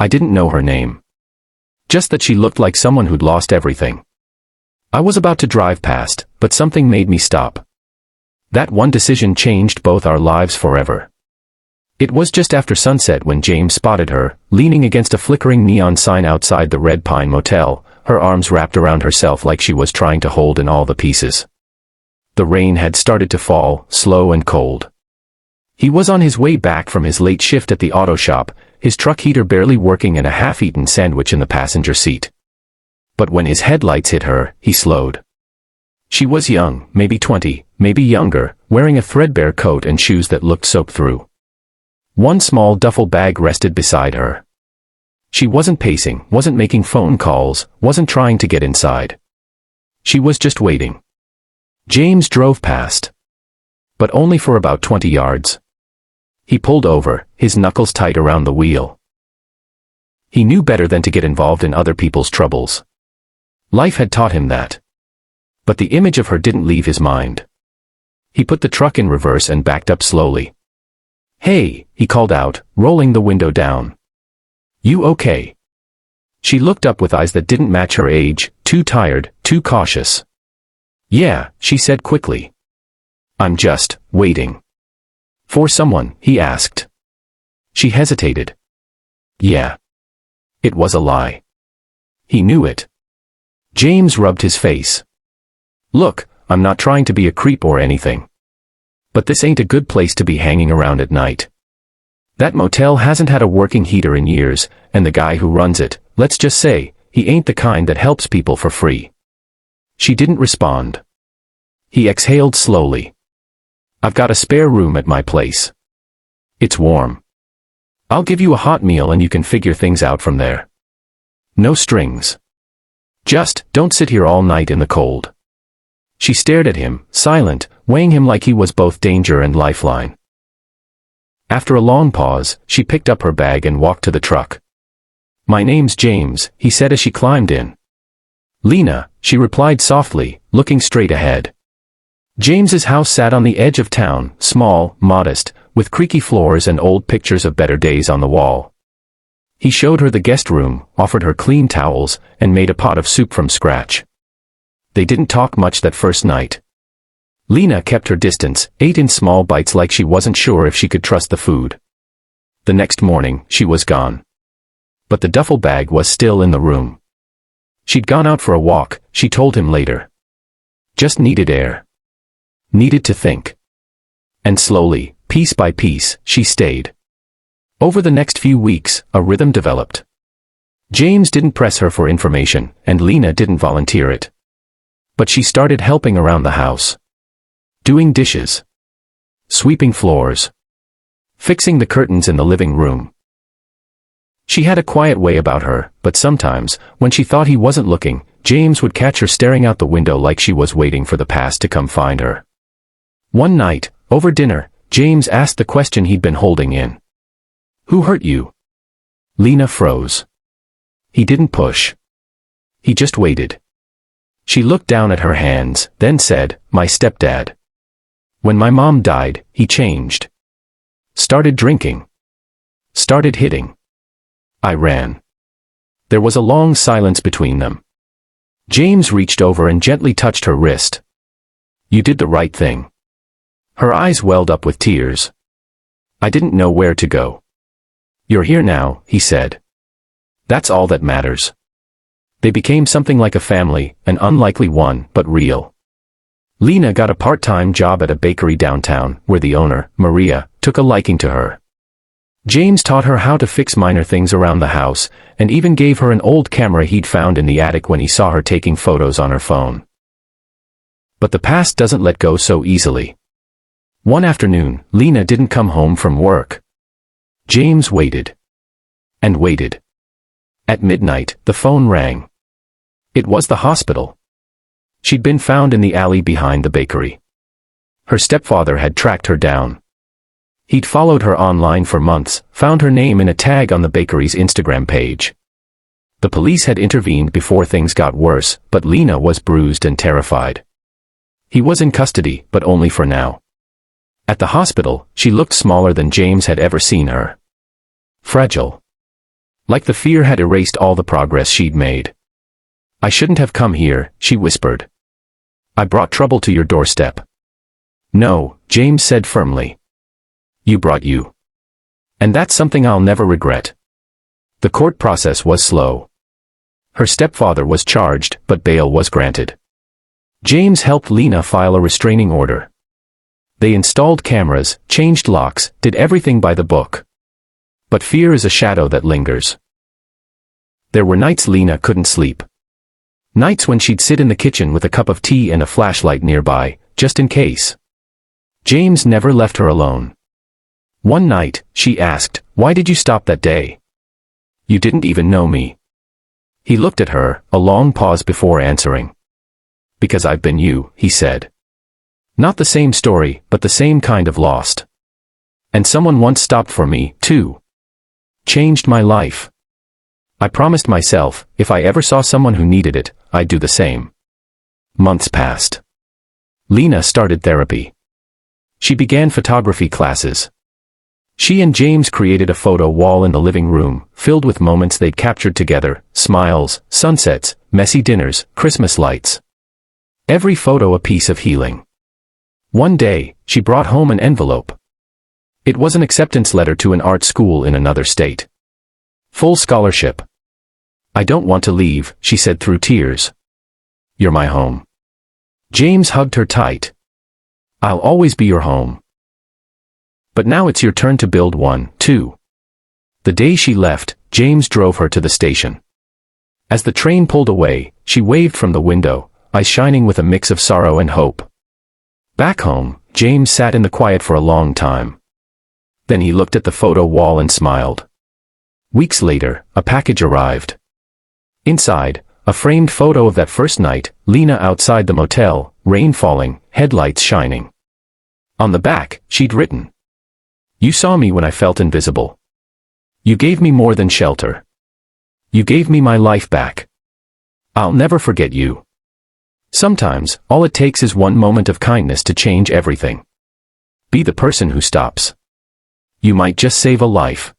I didn't know her name. Just that she looked like someone who'd lost everything. I was about to drive past, but something made me stop. That one decision changed both our lives forever. It was just after sunset when James spotted her, leaning against a flickering neon sign outside the Red Pine Motel, her arms wrapped around herself like she was trying to hold in all the pieces. The rain had started to fall, slow and cold. He was on his way back from his late shift at the auto shop, his truck heater barely working and a half-eaten sandwich in the passenger seat. But when his headlights hit her, he slowed. She was young, maybe 20, maybe younger, wearing a threadbare coat and shoes that looked soaked through. One small duffel bag rested beside her. She wasn't pacing, wasn't making phone calls, wasn't trying to get inside. She was just waiting. James drove past. But only for about 20 yards. He pulled over, his knuckles tight around the wheel. He knew better than to get involved in other people's troubles. Life had taught him that. But the image of her didn't leave his mind. He put the truck in reverse and backed up slowly. "Hey," he called out, rolling the window down. "You okay?" She looked up with eyes that didn't match her age, too tired, too cautious. "Yeah," she said quickly. "I'm just waiting." "For someone?" he asked. She hesitated. Yeah. It was a lie. He knew it. James rubbed his face. "Look, I'm not trying to be a creep or anything. But this ain't a good place to be hanging around at night. That motel hasn't had a working heater in years, and the guy who runs it, let's just say, he ain't the kind that helps people for free." She didn't respond. He exhaled slowly. "I've got a spare room at my place. It's warm. I'll give you a hot meal and you can figure things out from there. No strings. Just don't sit here all night in the cold." She stared at him, silent, weighing him like he was both danger and lifeline. After a long pause, she picked up her bag and walked to the truck. "My name's James," he said as she climbed in. "Lena," she replied softly, looking straight ahead. James's house sat on the edge of town, small, modest, with creaky floors and old pictures of better days on the wall. He showed her the guest room, offered her clean towels, and made a pot of soup from scratch. They didn't talk much that first night. Lena kept her distance, ate in small bites like she wasn't sure if she could trust the food. The next morning, she was gone. But the duffel bag was still in the room. She'd gone out for a walk, she told him later. Just needed air. Needed to think. And slowly, piece by piece, she stayed. Over the next few weeks, a rhythm developed. James didn't press her for information, and Lena didn't volunteer it. But she started helping around the house. Doing dishes. Sweeping floors. Fixing the curtains in the living room. She had a quiet way about her, but sometimes, when she thought he wasn't looking, James would catch her staring out the window like she was waiting for the past to come find her. One night, over dinner, James asked the question he'd been holding in. "Who hurt you?" Lena froze. He didn't push. He just waited. She looked down at her hands, then said, "My stepdad. When my mom died, he changed. Started drinking. Started hitting. I ran." There was a long silence between them. James reached over and gently touched her wrist. "You did the right thing." Her eyes welled up with tears. "I didn't know where to go. You're here now," he said. "That's all that matters." They became something like a family, an unlikely one, but real. Lena got a part-time job at a bakery downtown, where the owner, Maria, took a liking to her. James taught her how to fix minor things around the house, and even gave her an old camera he'd found in the attic when he saw her taking photos on her phone. But the past doesn't let go so easily. One afternoon, Lena didn't come home from work. James waited. And waited. At midnight, the phone rang. It was the hospital. She'd been found in the alley behind the bakery. Her stepfather had tracked her down. He'd followed her online for months, found her name in a tag on the bakery's Instagram page. The police had intervened before things got worse, but Lena was bruised and terrified. He was in custody, but only for now. At the hospital, she looked smaller than James had ever seen her. Fragile. Like the fear had erased all the progress she'd made. I shouldn't have come here, she whispered. I brought trouble to your doorstep. No, James said firmly. You brought you. And that's something I'll never regret. The court process was slow. Her stepfather was charged, but bail was granted. James helped Lena file a restraining order. They installed cameras, changed locks, did everything by the book. But fear is a shadow that lingers. There were nights Lena couldn't sleep. Nights when she'd sit in the kitchen with a cup of tea and a flashlight nearby, just in case. James never left her alone. One night, she asked, "Why did you stop that day? You didn't even know me." He looked at her, a long pause before answering. "Because I've been you," he said. Not the same story, but the same kind of lost. And someone once stopped for me, too. Changed my life. I promised myself, if I ever saw someone who needed it, I'd do the same. Months passed. Lena started therapy. She began photography classes. She and James created a photo wall in the living room, filled with moments they'd captured together, smiles, sunsets, messy dinners, Christmas lights. Every photo a piece of healing. One day, she brought home an envelope. It was an acceptance letter to an art school in another state. Full scholarship. "I don't want to leave," she said through tears. "You're my home." James hugged her tight. "I'll always be your home. But now it's your turn to build one, too." The day she left, James drove her to the station. As the train pulled away, she waved from the window, eyes shining with a mix of sorrow and hope. Back home, James sat in the quiet for a long time. Then he looked at the photo wall and smiled. Weeks later, a package arrived. Inside, a framed photo of that first night, Lena outside the motel, rain falling, headlights shining. On the back, she'd written, "You saw me when I felt invisible. You gave me more than shelter. You gave me my life back. I'll never forget you." Sometimes, all it takes is one moment of kindness to change everything. Be the person who stops. You might just save a life.